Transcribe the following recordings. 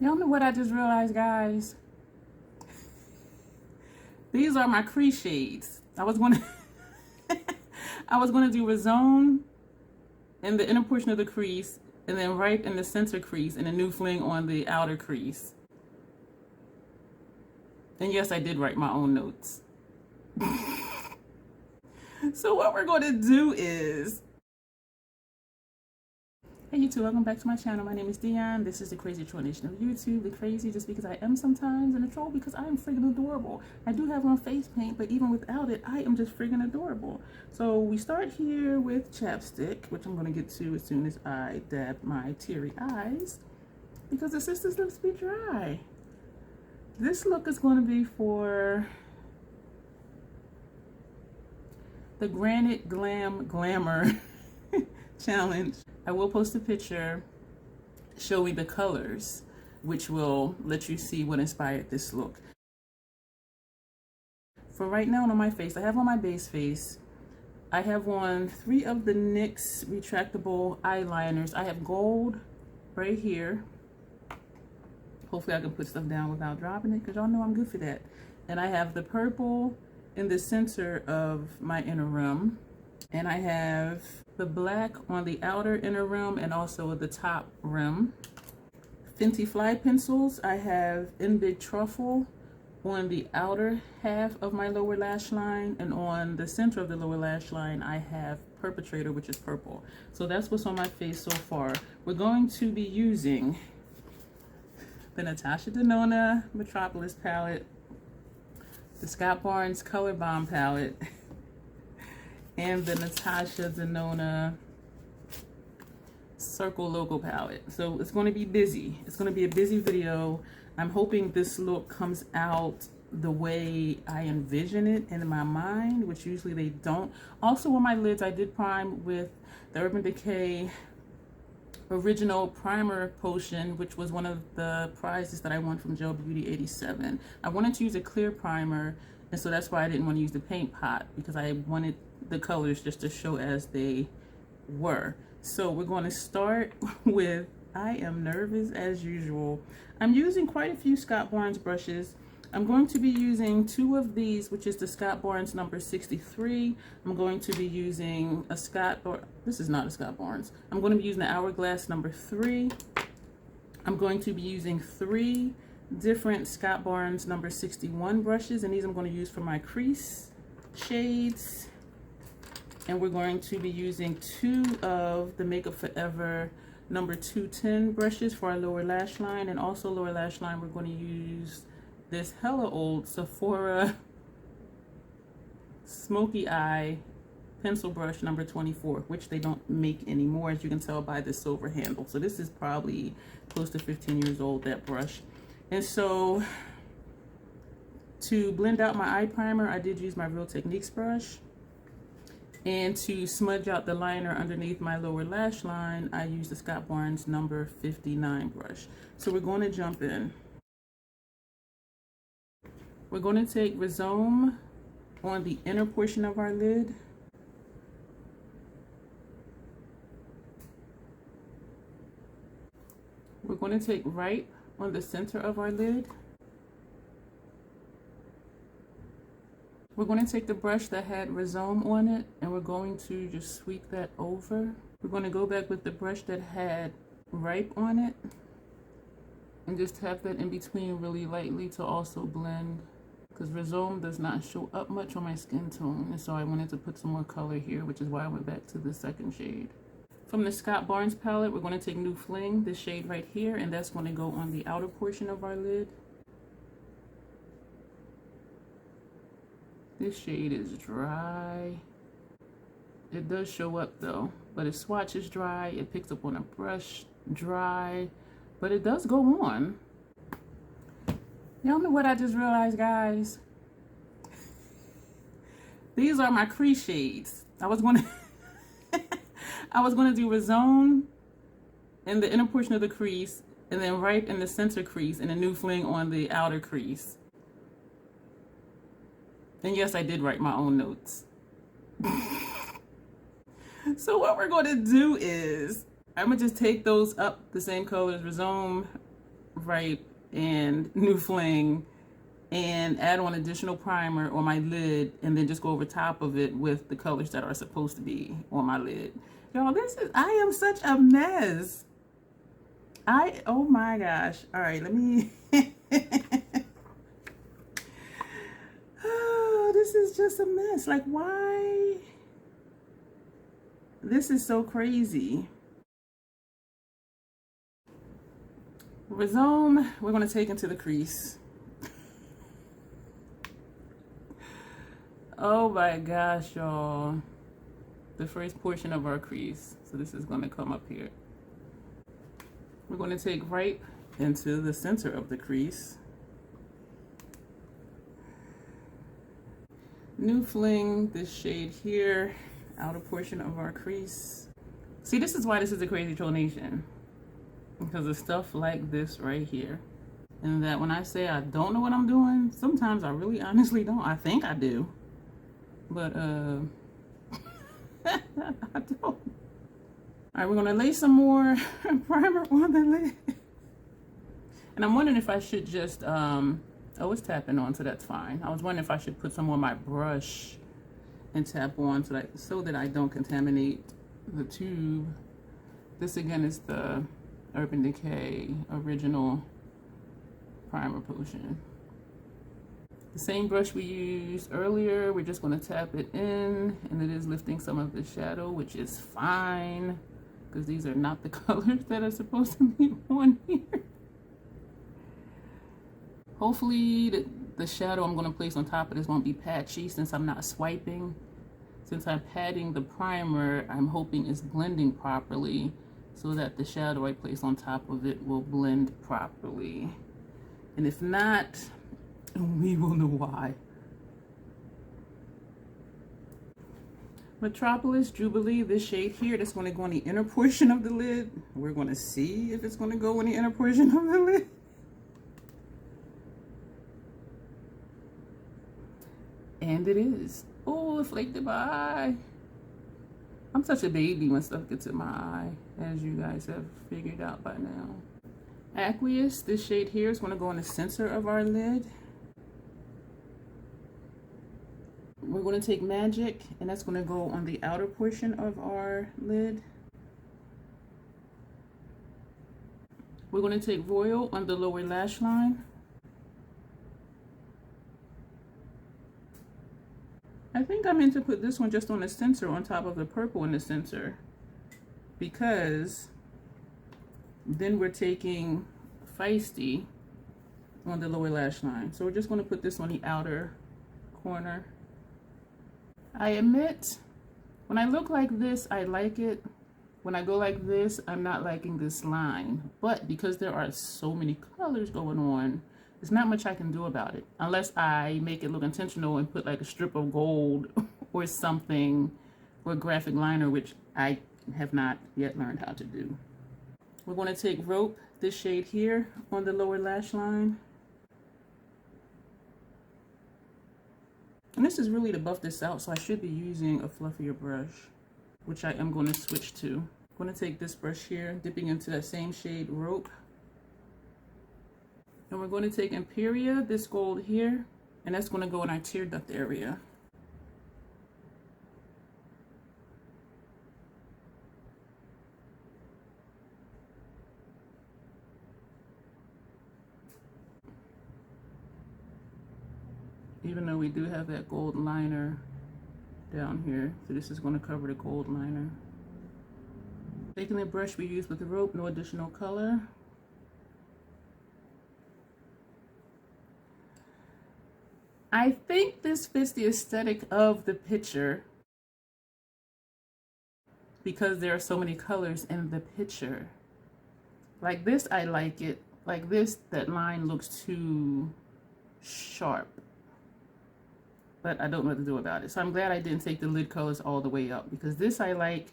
Y'all know what I just realized, guys? These are my crease shades. I was gonna do Rhizome in the inner portion of the crease, and then right in the center crease, and a new Fling on the outer crease. And yes, I did write my own notes. So what we're going to do is, hey YouTube, welcome back to my channel. My name is Dion. This is the crazy troll nation of YouTube. The crazy just because I am sometimes, and the troll because I am friggin' adorable. I do have on face paint, but even without it, I am just friggin' adorable. So we start here with chapstick, which I'm going to get to as soon as I dab my teary eyes, because the sister's lips be dry. This look is going to be for the Granite Glamour challenge. I will post a picture showing the colors, which will let you see what inspired this look. For right now on my face, I have on my base face, I have on 3 of the NYX retractable eyeliners. I have gold right here. Hopefully I can put stuff down without dropping it, because y'all know I'm good for that. And I have the purple in the center of my inner rim. And I have the black on the outer inner rim and also the top rim. Fenty Fly pencils, I have In Big Truffle on the outer half of my lower lash line, and on the center of the lower lash line I have Perpetrator, which is purple. So that's what's on my face so far. We're going to be using the Natasha Denona Metropolis palette, the Scott Barnes Color Bomb palette, and the Natasha Denona Circo Loco palette. So it's going to be busy. It's going to be a busy video. I'm hoping this look comes out the way I envision it in my mind, which usually they don't. Also on my lids, I did prime with the Urban Decay original primer potion, which was one of the prizes that I won from Gel Beauty 87. I wanted to use a clear primer, and so that's why I didn't want to use the paint pot, because I wanted the colors just to show as they were. So we're going to start with I Am Nervous as usual. I'm using quite a few Scott Barnes brushes. I'm going to be using 2 of these, which is the Scott Barnes number 63. I'm going to be using a this is not a Scott Barnes. I'm going to be using the Hourglass number 3. I'm going to be using 3 different Scott Barnes number 61 brushes, and these I'm going to use for my crease shades. And we're going to be using 2 of the Makeup Forever number 210 brushes for our lower lash line, and also lower lash line we're going to use this hella old Sephora Smoky Eye pencil brush number 24, which they don't make anymore, as you can tell by the silver handle. So this is probably close to 15 years old, that brush. And so to blend out my eye primer, I did use my Real Techniques brush. And to smudge out the liner underneath my lower lash line, I used the Scott Barnes number 59 brush. So we're going to jump in. We're going to take Rhizome on the inner portion of our lid. We're going to take Ripe on the center of our lid. We're going to take the brush that had Rhizome on it, and we're going to just sweep that over. We're going to go back with the brush that had Ripe on it, and just tap that in between really lightly to also blend, because Rhizome does not show up much on my skin tone, and so I wanted to put some more color here, which is why I went back to the second shade. From the Scott Barnes palette, we're going to take New Fling, this shade right here, and that's going to go on the outer portion of our lid. This shade is dry. It does show up though, but it swatches dry, it picks up on a brush dry, but it does go on. Y'all know what I just realized, guys? These are my crease shades. I was gonna do Rhizome in the inner portion of the crease, and then right in the center crease, and a new Fling on the outer crease. And yes, I did write my own notes. So what we're going to do is, I'm going to just take those up the same colors, Rhizome right, and new Fling, and add on additional primer on my lid, and then just go over top of it with the colors that are supposed to be on my lid. Y'all, I am such a mess. Oh my gosh. All right, let me, oh, this is just a mess. Like, why? This is so crazy. Rhizome, we're gonna take into the crease. Oh my gosh, y'all. The first portion of our crease. So this is gonna come up here. We're gonna take right into the center of the crease. New Fling, this shade here, outer portion of our crease. See, this is why this is a crazy tonation. Because of stuff like this right here. And that when I say I don't know what I'm doing, sometimes I really honestly don't. I think I do. But I don't. All right, we're gonna lay some more primer on the lid. And I'm wondering if I should just, oh, it's tapping on, so that's fine. I was wondering if I should put some on my brush and tap on so that I don't contaminate the tube. This again is the Urban Decay original primer potion. The same brush we used earlier, we're just going to tap it in, and it is lifting some of the shadow, which is fine because these are not the colors that are supposed to be on here. Hopefully the shadow I'm going to place on top of this won't be patchy since I'm not swiping. Since I'm patting the primer, I'm hoping it's blending properly so that the shadow I place on top of it will blend properly. And if not, we will know why. Metropolis, Jubilee, this shade here, that's going to go on the inner portion of the lid. We're going to see if it's going to go in the inner portion of the lid. And it is. Oh, it flaked in my eye. I'm such a baby when stuff gets in my eye, as you guys have figured out by now. Aqueous, this shade here is going to go in the center of our lid. We're going to take Magic, and that's going to go on the outer portion of our lid. We're going to take Royal on the lower lash line. I think I meant to put this one just on the center on top of the purple in the center, because then we're taking Fiesty on the lower lash line. So we're just going to put this on the outer corner. I admit, when I look like this, I like it. When I go like this, I'm not liking this line. But because there are so many colors going on, there's not much I can do about it. Unless I make it look intentional and put like a strip of gold or something, or a graphic liner, which I have not yet learned how to do. We're going to take Rope, this shade here, on the lower lash line. And this is really to buff this out, so I should be using a fluffier brush, which I am going to switch to. I'm going to take this brush here, dipping into that same shade, Rope. And we're going to take Imperia, this gold here, and that's going to go in our tear duct area. Even though we do have that gold liner down here, so this is going to cover the gold liner. Taking the brush we used with the Rope, no additional color. I think this fits the aesthetic of the picture because there are so many colors in the picture. Like this, I like it. Like this, that line looks too sharp. But I don't know what to do about it. So I'm glad I didn't take the lid colors all the way up, because this I like,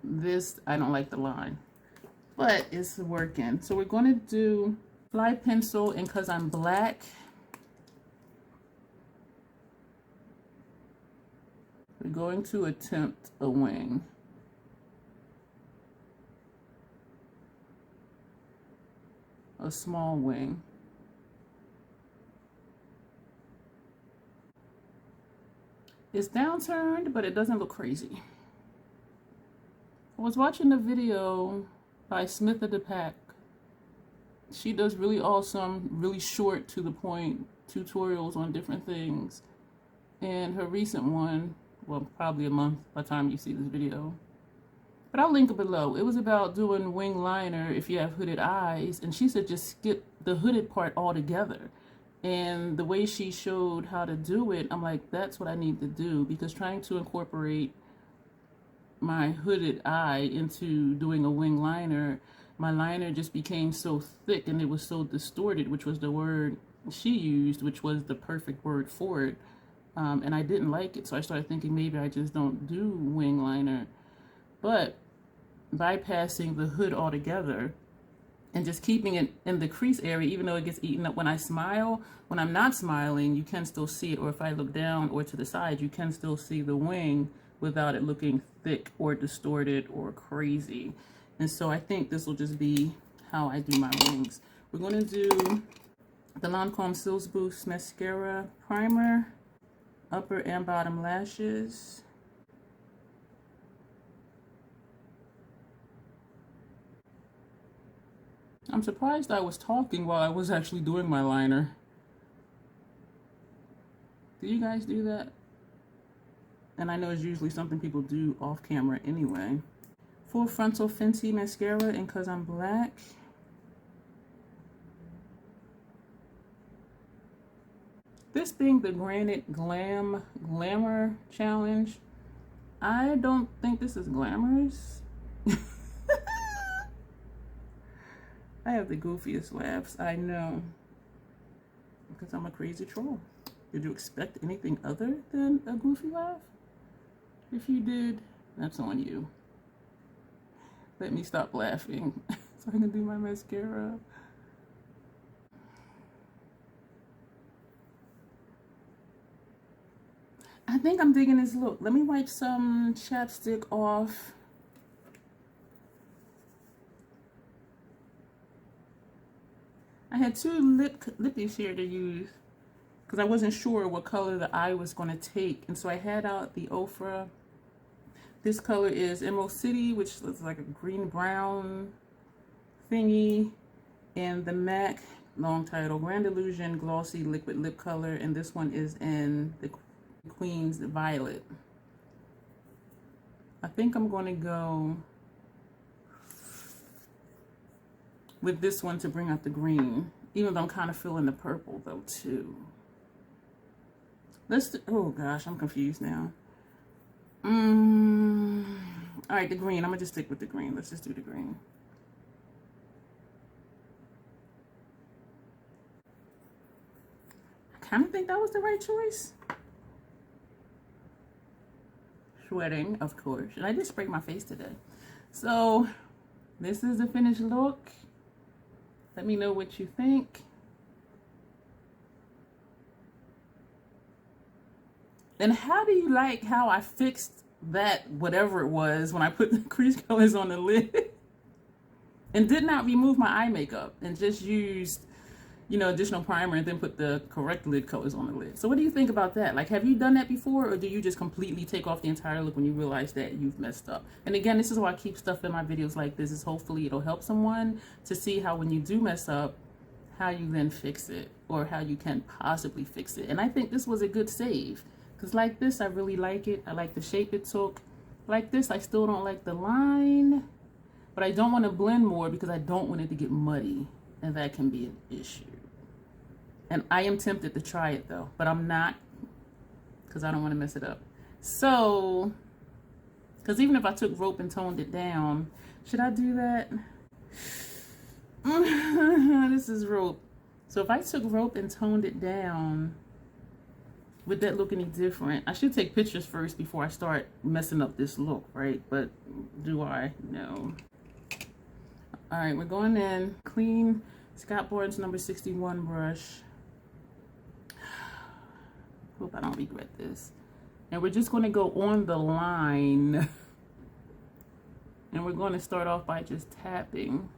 this I don't like the line. But it's working. So we're going to do fly pencil, and because I'm black, we're going to attempt a wing. a small wing. It's downturned, but it doesn't look crazy. I was watching the video by Smitha the Pack. She does really awesome, really short to the point tutorials on different things. And her recent one, well, probably a month by the time you see this video, but I'll link it below. It was about doing wing liner if you have hooded eyes, and she said just skip the hooded part altogether. And the way she showed how to do it, I'm like, that's what I need to do, because trying to incorporate my hooded eye into doing a wing liner, my liner just became so thick and it was so distorted, which was the word she used, which was the perfect word for it. And I didn't like it, so I started thinking maybe I just don't do wing liner. But bypassing the hood altogether and just keeping it in the crease area, even though it gets eaten up when I smile, when I'm not smiling, you can still see it. Or if I look down or to the side, you can still see the wing without it looking thick or distorted or crazy. And so I think this will just be how I do my wings. We're going to do the Lancome Sills Boost Mascara Primer, upper and bottom lashes. I'm surprised I was talking while I was actually doing my liner. Do you guys do that? And I know it's usually something people do off camera anyway. Full Frontal Fenty Mascara, and Cause I'm Black. This being the Granite Glamour Challenge, I don't think this is glamorous. I have the goofiest laughs, I know, because I'm a crazy troll. Did you expect anything other than a goofy laugh? If you did, that's on you. Let me stop laughing so I can do my mascara. I think I'm digging this look. Let me wipe some chapstick off. I had two lippies here to use because I wasn't sure what color the eye was going to take. And so I had out the Ofra. This color is Emerald City, which looks like a green-brown thingy. And the MAC, long title, Grand Illusion Glossy Liquid Lip Color. And this one is in the Queen's Violet. I think I'm going to go with this one to bring out the green, even though I'm kind of feeling the purple though too. Let's do, oh gosh, I'm confused now. All right, the green. I'm gonna just stick with the green. Let's just do the green. I kind of think that was the right choice. Sweating, of course, and I did spray my face today. So this is the finished look. Let me know what you think. And how do you like how I fixed that, whatever it was, when I put the crease colors on the lid and did not remove my eye makeup and just used, you know, additional primer and then put the correct lid colors on the lid. So what do you think about that? Like, have you done that before, or do you just completely take off the entire look when you realize that you've messed up? And again, this is why I keep stuff in my videos like this, is hopefully it'll help someone to see how when you do mess up, how you then fix it, or how you can possibly fix it. And I think this was a good save, because like this, I really like it. I like the shape it took. Like this, I still don't like the line, but I don't want to blend more because I don't want it to get muddy, and that can be an issue. And I am tempted to try it though, but I'm not, because I don't want to mess it up. So, because even if I took rope and toned it down, should I do that? This is rope. So if I took rope and toned it down, would that look any different? I should take pictures first before I start messing up this look, right? But do I? No. All right, we're going in. Clean Scott Bourne's number 61 brush. Hope I don't regret this. And we're just going to go on the line. And we're going to start off by just tapping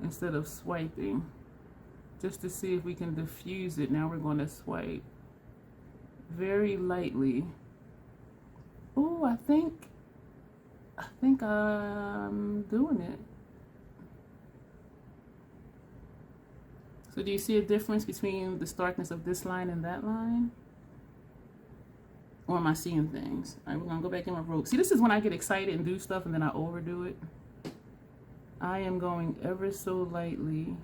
instead of swiping, just to see if we can diffuse it. Now we're going to swipe very lightly. Oh, I think I'm doing it. So do you see a difference between the starkness of this line and that line? Or am I seeing things? All right, we're gonna go back in my rope. See, this is when I get excited and do stuff and then I overdo it. I am going ever so lightly.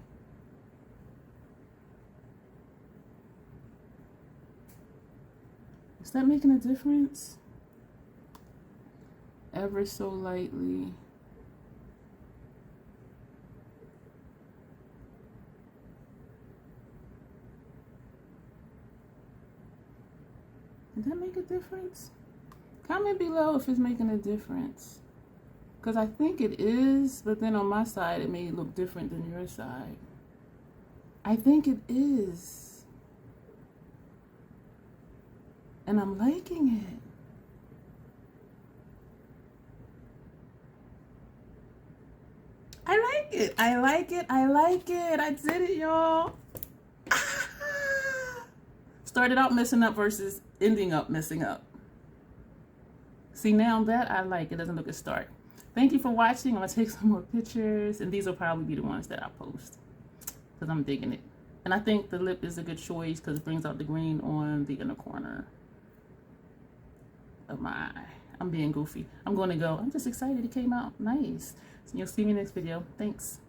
Is that making a difference? Ever so lightly. Did that make a difference? Comment below if it's making a difference. Because I think it is, but then on my side it may look different than your side. I think it is. And I'm liking it. I like it. I like it. I like it. I did it, y'all. Started out messing up versus ending up messing up. See, now that I like it, doesn't look as stark. Thank you for watching. I'm going to take some more pictures, and these will probably be the ones that I post because I'm digging it. And I think the lip is a good choice because it brings out the green on the inner corner of my eye. I'm being goofy. I'm going to go. I'm just excited it came out nice. So you'll see me next video. Thanks.